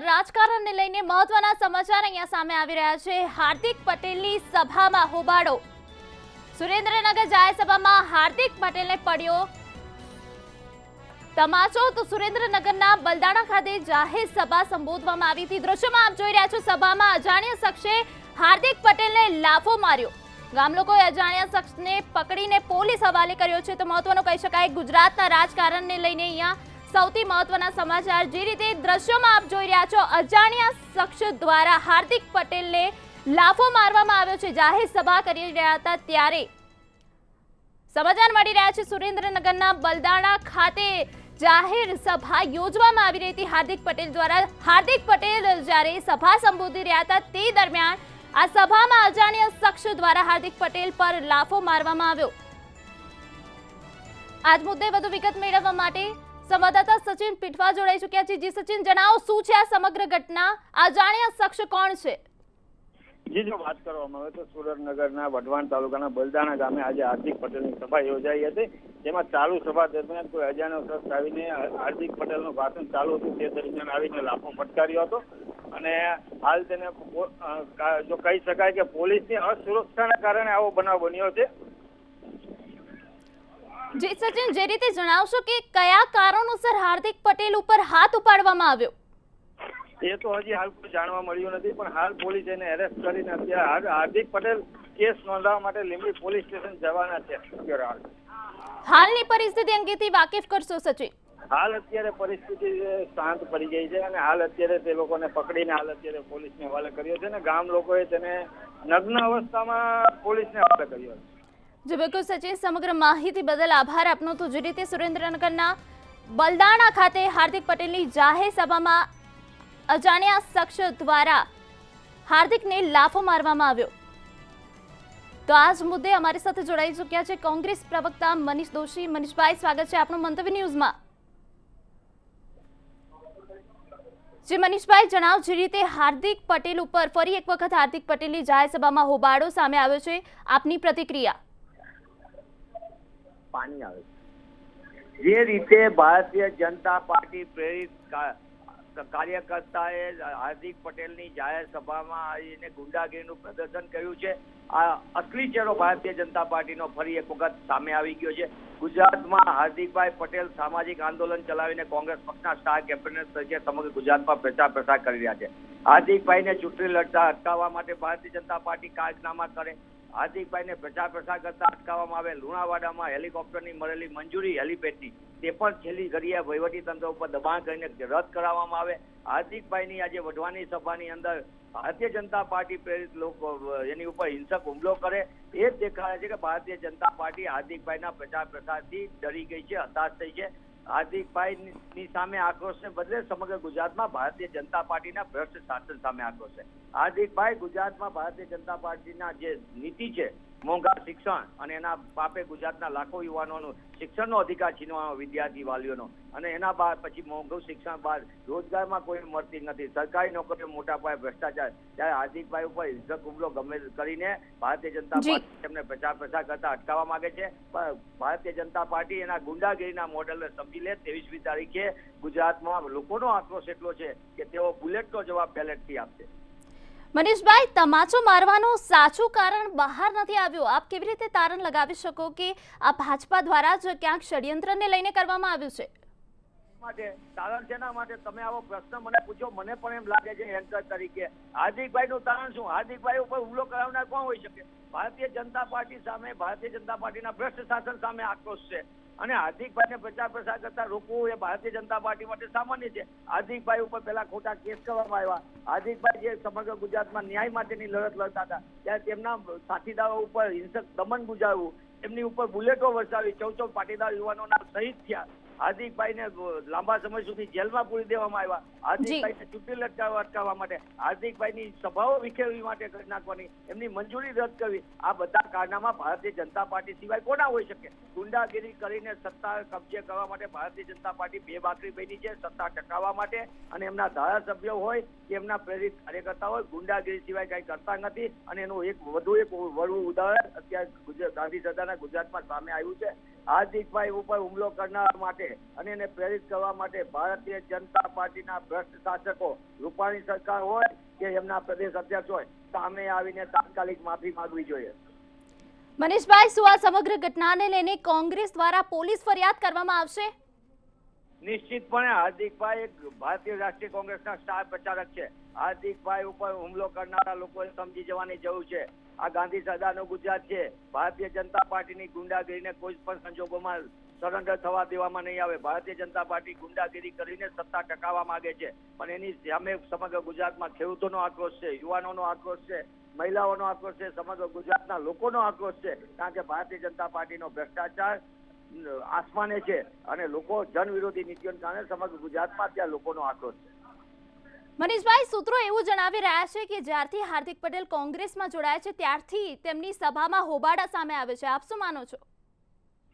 રાજકારણને લઈને મહત્વના સમાચાર અહીંયા સામે આવી રહ્યા છે। હાર્દિક પટેલની સભામાં હોબાળો। સુરેન્દ્રનગર જાહેર સભામાં હાર્દિક પટેલને પડ્યો તમાચો। તો સુરેન્દ્રનગરના બલદાણા ખાતે જાહેર સભા સંબોધવામાં આવી હતી। દ્રશ્યમાં આપ જોઈ રહ્યા છો, સભામાં અજાણ્યા શખ્સે હાર્દિક પટેલને લાફો માર્યો। ગામ લોકોએ અજાણ્યા શખ્સને પકડીને પોલીસ હવાલે કર્યો છે। તો મહત્વનું કહી શકાય, ગુજરાતના રાજકારણને લઈને અહીંયા સૌથી મહત્વના સમાચાર। જે રીતે દ્રશ્યોમાં આપ જોઈ રહ્યા છો, અજાણ્યા શખ્સ દ્વારા હાર્દિક પટેલને લાફો મારવામાં આવ્યો છે। જાહેર સભા કરી રહ્યા હતા ત્યારે સમાચાર મળી રહ્યા છે, સુરેન્દ્રનગરના બલદાણા ખાતે જાહેર સભા યોજવામાં આવી રહી હતી હાર્દિક પટેલ દ્વારા। હાર્દિક પટેલ જ્યારે સભા સંબોધી રહ્યા હતા તે દરમિયાન આ સભામાં અજાણ્યા શખ્સ દ્વારા હાર્દિક પટેલ પર લાફો મારવામાં આવ્યો। આજ મુદ્દે વધુ વિગત મેળવવા માટે સંવાદદાતા સચિન પીઠવા જોડાઈ ચૂક્યા છે। જી સચિન, જણાવો શું છે આ સમગ્ર ઘટના? અજાણ્યા શખ્સ કોણ છે? જી, જો વાત કરવામાં આવે તો સુરેન્દ્રનગરના વઢવાણ તાલુકાના બલદાણા ગામે આજે હાર્દિક પટેલની સભા યોજાઈ હતી। જેમાં ચાલુ સભા દરમિયાન કોઈ અજાણ્યો શખ્સ આવીને હાર્દિક પટેલનું ભાષણ ચાલુ હતું તે દરમિયાન આવીને લાફો ફટકાર્યો હતો અને હાલ તેને જો કહી શકાય કે પોલીસની અસુરક્ષાના કારણે આવો બનાવ બન્યો છે। જી સચિન, જે રીતે જણાવશો કે કયા કારણોસર હાર્દિક પટેલ ઉપર હાથ ઉપાડવામાં આવ્યો? એ તો હજી હાલ કોઈ જાણવા મળ્યું નથી, પણ હાલ પોલીસ એને એરેસ્ટ કરીને અત્યારે હાર્દિક પટેલ કેસ નોંધવા માટે લીંબડી પોલીસ સ્ટેશન જવાના છે। હાલની પરિસ્થિતિ અંગેથી વાકેફ કરશો સચિન? હાલ અત્યારે પરિસ્થિતિ શાંત પડી ગઈ છે અને હાલ અત્યારે તે લોકોને પકડીને હાલ અત્યારે પોલીસને હવાલે કર્યો છે ને ગામ લોકોએ તેને નગ્ન અવસ્થામાં પોલીસને હવાલે કર્યો છે। જી બિલકુલ સચિન, સમગ્ર માહિતી બદલ આભાર આપનો। તો જે રીતે સુરેન્દ્રનગરના બલદાણા ખાતે હાર્દિક પટેલની જાહેર સભામાં અજાણ્યા શખ્સ દ્વારા હાર્દિકને લાફો મારવામાં આવ્યો। તો આ જ મુદ્દે અમારી સાથે જોડાઈ ચૂક્યા છે કોંગ્રેસ પ્રવક્તા મનીષ દોશી। મનીષભાઈ, સ્વાગત છે આપનું મંતવ્ય ન્યૂઝમાં। જી મનીષભાઈ, જણાવો, જે રીતે હાર્દિક પટેલ ઉપર ફરી એક વખત હાર્દિક પટેલની જાહેર સભામાં હોબાળો સામે આવ્યો છે, આપની પ્રતિક્રિયા? પાણી આવે જે રીતે ભારતીય જનતા પાર્ટી પ્રેરિત કાર્યકર્તાએ હાર્દિક પટેલની જાહેર સભામાં આવીને ગુંડાગીરીનું પ્રદર્શન કર્યું છે, આ અસલી ચહેરો ભારતીય જનતા પાર્ટીનો ફરી એક વખત સામે આવી ગયો છે। ગુજરાતમાં હાર્દિકભાઈ પટેલ સામાજિક આંદોલન ચલાવીને કોંગ્રેસ પક્ષના સ્ટાર કેમ્પેનર તરીકે સમગ્ર ગુજરાતમાં પ્રચાર કરી રહ્યા છે। હાર્દિકભાઈને ચૂંટણી લડતા અટકાવવા માટે ભારતીય જનતા પાર્ટી કારનામા કરે, હાર્દિકભાઈને પ્રચાર કરતા અટકાવવામાં આવે, લુણાવાડામાં હેલિકોપ્ટરની મળેલી મંજૂરી હેલિપેડની તે પણ છેલ્લી ઘડીએ વહીવટીતંત્ર ઉપર દબાણ કરીને રદ કરાવવામાં આવે। હાર્દિકભાઈની આજે વઢવાની સભાની અંદર ભારતીય જનતા પાર્ટી પ્રેરિત લોકો એની ઉપર હિંસક હુમલો કરે, એ જ દેખાડે છે કે ભારતીય જનતા પાર્ટી હાર્દિકભાઈના પ્રચારથી ડરી ગઈ છે, હતાશ થઈ છે। હાર્દિકભાઈની સામે આક્રોશને બદલે સમગ્ર ગુજરાતમાં ભારતીય જનતા પાર્ટીના ભ્રષ્ટ શાસન સામે આક્રોશ છે। હાર્દિકભાઈ ગુજરાતમાં ભારતીય જનતા પાર્ટીના જે નીતિ છે, મોંઘા શિક્ષણ અને એના પાપે ગુજરાતના લાખો યુવાનોનું શિક્ષણનો અધિકાર છીનવાનો, વિદ્યાર્થી વાલીઓનો, અને એના બાદ પછી મોંઘું શિક્ષણ બાદ રોજગારમાં કોઈ મળતી નથી, સરકારી નોકરીઓ મોટા પાયે ભ્રષ્ટાચાર। ત્યારે હાર્દિકભાઈ ઉપર હિંસક હુમલો ગમે કરીને ભારતીય જનતા પાર્ટી તેમને પ્રચાર કરતા અટકાવવા માંગે છે। ભારતીય જનતા પાર્ટી એના ગુંડાગીરીના મોડેલને સમજી લે। 23મી તારીખે ગુજરાતમાં લોકોનો આક્રોશ એટલો છે કે તેઓ બુલેટનો જવાબ બેલેટથી આપશે। મનીષભાઈ, તમાચો મારવાનું સાચું કારણ બહાર નથી આવ્યું, આપ કેવી રીતે તારણ લગાવી શકો કે આ ભાજપા દ્વારા જ ક્યાંક ષડયંત્રને લઈને કરવામાં આવ્યું છે? માટે તારણ શેના માટે તમે આવો પ્રશ્ન મને પૂછો? મને પણ એમ લાગે છે એન્કર તરીકે હાર્દિકભાઈનું તારણ શું? હાર્દિકભાઈ ઉપર હુમલો કરાવનાર કોણ હોઈ શકે? ભારતીય જનતા પાર્ટી સામે, ભારતીય જનતા પાર્ટીના ભ્રષ્ટ શાસન સામે આક્રોશ છે અને હાર્દિકભાઈને પ્રચાર કરતા રોકવું એ ભારતીય જનતા પાર્ટી માટે સામાન્ય છે। હાર્દિકભાઈ ઉપર પહેલા ખોટા કેસ કરવામાં આવ્યા। હાર્દિકભાઈ જે સમગ્ર ગુજરાતમાં ન્યાય માટેની લડત લડતા હતા ત્યારે તેમના સાથીદારો ઉપર હિંસક દમન ગુજારવું, એમની ઉપર બુલેટો વરસાવી 14 પાટીદાર યુવાનોના શહીદ થયા। હાર્દિકભાઈને લાંબા સમય સુધી જેલમાં પૂરી દેવામાં આવ્યા। હાર્દિકભાઈને ચૂંટણી અટકાવવા માટે, હાર્દિકભાઈની સભાઓ વિખેરવી માટે કરી નાખવાની, એમની મંજૂરી રદ કરવી, આ બધા કારનામાં ભારતીય જનતા પાર્ટી સિવાય કોના હોઈ શકે? ગુંડાગીરી કરીને સત્તા કબજે કરવા માટે ભારતીય જનતા પાર્ટી બેબાકરી બની છે, સત્તા ટકાવવા માટે, અને એમના ધારાસભ્યો હોય કે એમના પ્રેરિત કાર્યકર્તા હોય ગુંડાગીરી સિવાય કઈ કરતા નથી। અને એનું વધુ એક વળવું ઉદાહરણ અત્યારે ગાંધી સરદારના ગુજરાતમાં સામે આવ્યું છે। હાર્દિકભાઈ ઉપર હુમલો કરનાર માટે અને એને પ્રેરિત કરવા માટે ભારતીય જનતા પાર્ટીના ભ્રષ્ટ શાસકો, રૂપાણી સરકાર હોય કે એમના પ્રદેશ અધ્યક્ષ હોય, સામે આવીને તાત્કાલિક માફી માંગવી જોઈએ. મનીષભાઈ, શું આ સમગ્ર ઘટનાને લઈને કોંગ્રેસ દ્વારા પોલીસ ફરિયાદ કરવામાં આવશે? નિશ્ચિતપણે હાર્દિકભાઈ એક ભારતીય રાષ્ટ્રીય કોંગ્રેસના સ્ટાર પ્રચારક છે. હાર્દિકભાઈ ઉપર હુમલો કરનારા લોકોએ સમજી જવાની જરૂર છે. આ ગાંધી સરદારનું ગુજરાત છે. ભારતીય જનતા પાર્ટીની ગુંડાગીરીને કોઈ પણ સંજોગોમાં સરેન્ડર થવા દેવામાં નહીં આવે. ભારતીય જનતા પાર્ટી ગુંડાગીરી કરીને સત્તા ટકાવવા માંગે છે, પણ એની સામે સમગ્ર ગુજરાતમાં ખેડૂતોનો આક્રોશ છે, યુવાનોનો આક્રોશ છે, મહિલાઓનો આક્રોશ છે, સમગ્ર ગુજરાતના લોકોનો આક્રોશ છે. કારણ કે ભારતીય જનતા પાર્ટીનો ભ્રષ્ટાચાર આસમાને છે અને લોકો જન વિરોધી નીતિઓને કારણે સમગ્ર ગુજરાતમાં ત્યાં લોકોનો આક્રોશ છે. મનીષભાઈ, સૂત્રો એવું જણાવી રહ્યા છે કે જ્યારથી હાર્દિક પટેલ કોંગ્રેસમાં જોડાયા છે ત્યારથી તેમની સભામાં હોબાળા સામે આવે છે. આપ શું માનો છો?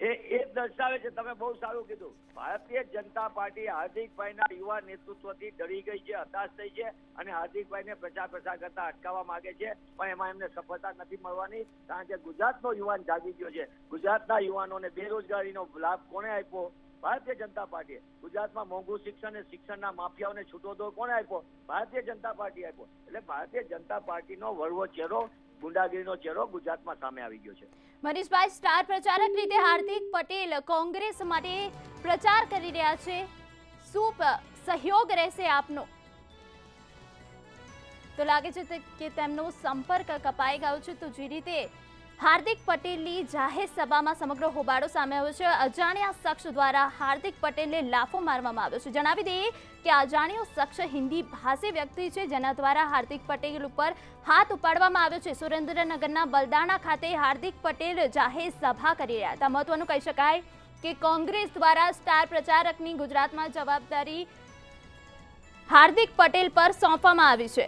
એ દર્શાવે છે, તમે બહુ સારું કીધું. ભારતીય જનતા પાર્ટી હાર્દિકભાઈના યુવા નેતૃત્વથી ડરી ગઈ છે, હતાશ થઈ છે અને હાર્દિકભાઈને પ્રચાર કરતા અટકાવવા માંગે છે, પણ એમાં એમને સફળતા નથી મળવાની. કારણ કે ગુજરાતનો યુવાન જાગી ગયો છે. ગુજરાતના યુવાનોને બેરોજગારીનો લાભ કોણે આપ્યો? ભારતીય જનતા પાર્ટીએ. ગુજરાતમાં મોંઘું શિક્ષણ અને શિક્ષણના માફિયાઓને છૂટો દોર કોણે આપ્યો? ભારતીય જનતા પાર્ટી આપ્યો. એટલે ભારતીય જનતા પાર્ટીનો વળવો ચહેરો, ગુંડાગીરીનો ચહેરો ગુજરાતમાં સામે આવી ગયો છે. મનીષભાઈ, સ્ટાર પ્રચારક રીતે હાર્દિક પટેલ કોંગ્રેસ માટે પ્રચાર કરી રહ્યા છે. શું સહયોગ રહેશે આપનો? તો લાગે છે કે તેમનો સંપર્ક કપાઈ ગયો છે. તો જે રીતે હાર્દિક પટેલની જાહેર સભામાં સમગ્ર હોબાળો સામે આવ્યો છે, અજાણ્યા શખ્સ દ્વારા હાર્દિક પટેલને લાફો મારવામાં આવ્યો છે. જણાવી દઈએ કે અજાણ્યો શખ્સ હિન્દી ભાષી વ્યક્તિ છે, જેના દ્વારા હાર્દિક પટેલ ઉપર હાથ ઉપાડવામાં આવ્યો છે. સુરેન્દ્રનગરના બલદાણા ખાતે હાર્દિક પટેલ જાહેર સભા કરી રહ્યા હતા. મહત્વનું કહી શકાય કે કોંગ્રેસ દ્વારા સ્ટાર પ્રચારકની ગુજરાતમાં જવાબદારી હાર્દિક પટેલ પર સોંપવામાં આવી છે.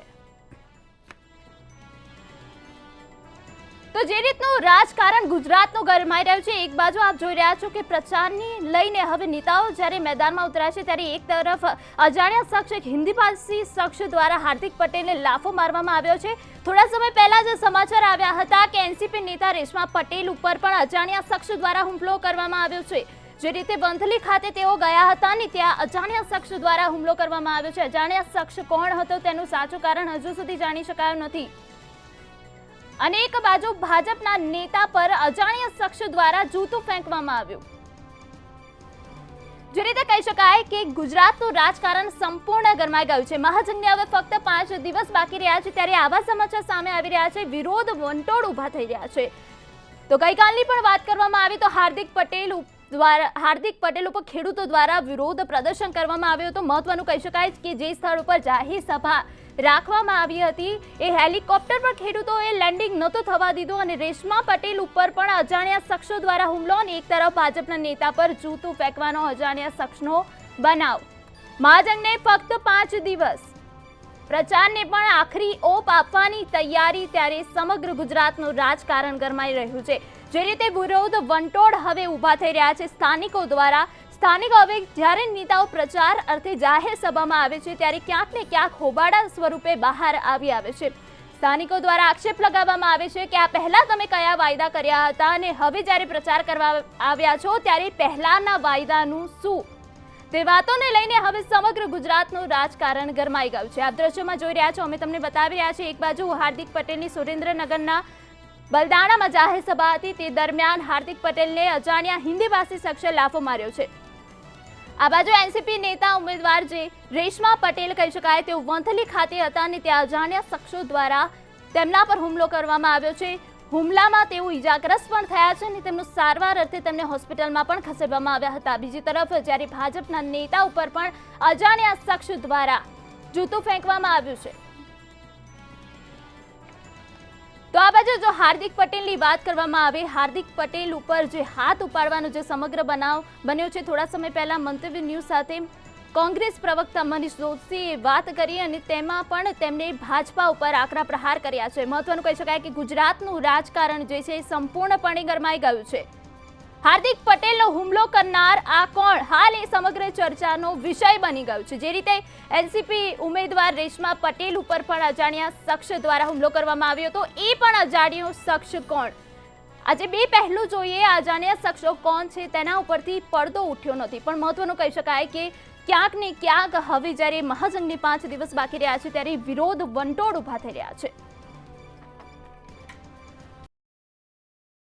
તો જે રીતનું રાજકારણ ગુજરાતનું ગરમાઈ રહ્યું છે, એક બાજુ આપ જોઈ રહ્યા છો કે પ્રચારની લઈને હવે નેતાઓ જ્યારે મેદાનમાં ઉતર્યા છે, ત્યારે એક તરફ અજાણ્યા શખ્સ, એક હિન્દી ભાષી શખ્સ દ્વારા હાર્દિક પટેલને લાફો મારવામાં આવ્યો છે. થોડા સમય પહેલા જ સમાચાર આવ્યા હતા કે એનસીપી નેતા રેશમા પટેલ ઉપર પણ અજાણ્યા શખ્સ દ્વારા હુમલો કરવામાં આવ્યો છે. જે રીતે વંથલી ખાતે તેઓ ગયા હતા ને ત્યાં અજાણ્યા શખ્સ દ્વારા હુમલો કરવામાં આવ્યો છે. અજાણ્યા શખ્સ કોણ હતો તેનું સાચું કારણ હજુ સુધી જાણી શકાયું નથી. અને એક બાજુ ભાજપના નેતા પર અજાણ્યા શખ્સ દ્વારા જૂતું ફેંકવામાં આવ્યું. જે રીતે કહી શકાય કે ગુજરાતનું રાજકારણ સંપૂર્ણ ગરમાઈ ગયું છે. મહાજંગને હવે ફક્ત 5 દિવસ બાકી રહ્યા છે, ત્યારે આવા સમાચાર સામે આવી રહ્યા છે. વિરોધ વંટોળ ઉભા થઈ રહ્યા છે. તો ગઈકાલની પણ વાત કરવામાં આવી તો હાર્દિક પટેલ ઉપર ખેડૂતો દ્વારા વિરોધ પ્રદર્શન કરવામાં આવ્યું હતું. મહત્વનું કહી શકાય કે જે સ્થળ ઉપર જાહેર સભા રાખવામાં આવી હતી એ હેલિકોપ્ટર પર ખેડૂતોએ લેન્ડિંગ નહોતું થવા દીધું અને રેશમા પટેલ ઉપર પણ અજાણ્યા શખ્સો દ્વારા હુમલો અને એક તરફ ભાજપના નેતા પર જૂતું ફેંકવાનો અજાણ્યા શખ્સનો બનાવ. મહાજંગને ફક્ત 5 દિવસ, પ્રચારને પણ આખરી ઓપ આપવાની તૈયારી, ત્યારે સમગ્ર ગુજરાતનું રાજકારણ ગરમાઈ રહ્યું છે. જે રીતે વિરોધ વંટોળ હવે ઊભા થઈ રહ્યા છે સ્થાનિકો દ્વારા. સ્થાનિકો હવે જ્યારે નેતાઓ પ્રચાર અર્થે જાહેર સભામાં આવે છે ત્યારે ક્યાંક ને ક્યાંક હોબાળા સ્વરૂપે બહાર આવે છે. સ્થાનિકો દ્વારા આક્ષેપ લગાવવામાં આવે છે કે આ પહેલા તમે કયા વાયદા કર્યા હતા અને હવે જ્યારે પ્રચાર કરવા આવ્યા છો ત્યારે પહેલાના વાયદાનું શું? તે વાતોને લઈને હવે સમગ્ર ગુજરાતનું રાજકારણ ગરમાઈ ગયું છે. આપ દ્રશ્યોમાં જોઈ રહ્યા છો, અમે તમને બતાવી રહ્યા છીએ. એક બાજુ હાર્દિક પટેલની સુરેન્દ્રનગરના બલદાણામાં જાહેર સભા હતી, તે દરમિયાન હાર્દિક પટેલને અજાણ્યા હિન્દી ભાષી શખ્સે લાફો માર્યો છે. આ બાજુ એનસીપી નેતા ઉમેદવાર જે રેશમા પટેલ કહી શકાય તેઓ વંથલી ખાતે હતા અને ત્યાં અજાણ્યા શખ્સો દ્વારા તેમના પર હુમલો કરવામાં આવ્યો છે. હુમલામાં તેઓ ઈજાગ્રસ્ત પણ થયા છે અને તેમનું સારવાર અર્થે તેમને હોસ્પિટલમાં પણ ખસેડવામાં આવ્યા હતા. બીજી તરફ જ્યારે ભાજપના નેતા ઉપર પણ અજાણ્યા શખ્સ દ્વારા જૂતું ફેંકવામાં આવ્યું છે. તો આ બાજુ જો હાર્દિક પટેલની વાત કરવામાં આવે, હાર્દિક પટેલ ઉપર જે હાથ ઉપાડવાનો જે સમગ્ર બનાવ બન્યો છે, થોડા સમય પહેલા મંતવ્ય ન્યૂઝ સાથે કોંગ્રેસ પ્રવક્તા મનીષ દોશીએ વાત કરી અને તેમાં પણ તેમણે ભાજપા ઉપર આકરા પ્રહાર કર્યા છે. મહત્વનું કહી શકાય કે ગુજરાતનું રાજકારણ જે છે સંપૂર્ણપણે ગરમાઈ ગયું છે. હાર્દિક પટેલનો હુમલો કરનાર આ કોણ? હાલ એ સમગ્ર ચર્ચાનો વિષય બની ગયું છે. જે રીતે એનસીપી ઉમેદવાર રેશમા પટેલ ઉપર પણ અજાણ્યા શખ્સ દ્વારા હુમલો કરવામાં આવ્યો હતો, એ પણ અજાણ્યો શખ્સ કોણ? આજે બે પહેલું જોઈએ, અજાણ્યા શખ્સો કોણ છે તેના ઉપરથી પડદો ઉઠ્યો નથી, પણ મહત્વનું કહી શકાય કે ક્યાંક ને ક્યાંક હવે જ્યારે મહાજંગને 5 દિવસ બાકી રહ્યા છે ત્યારે વિરોધ વંટોળ ઊભા થઈ રહ્યા છે।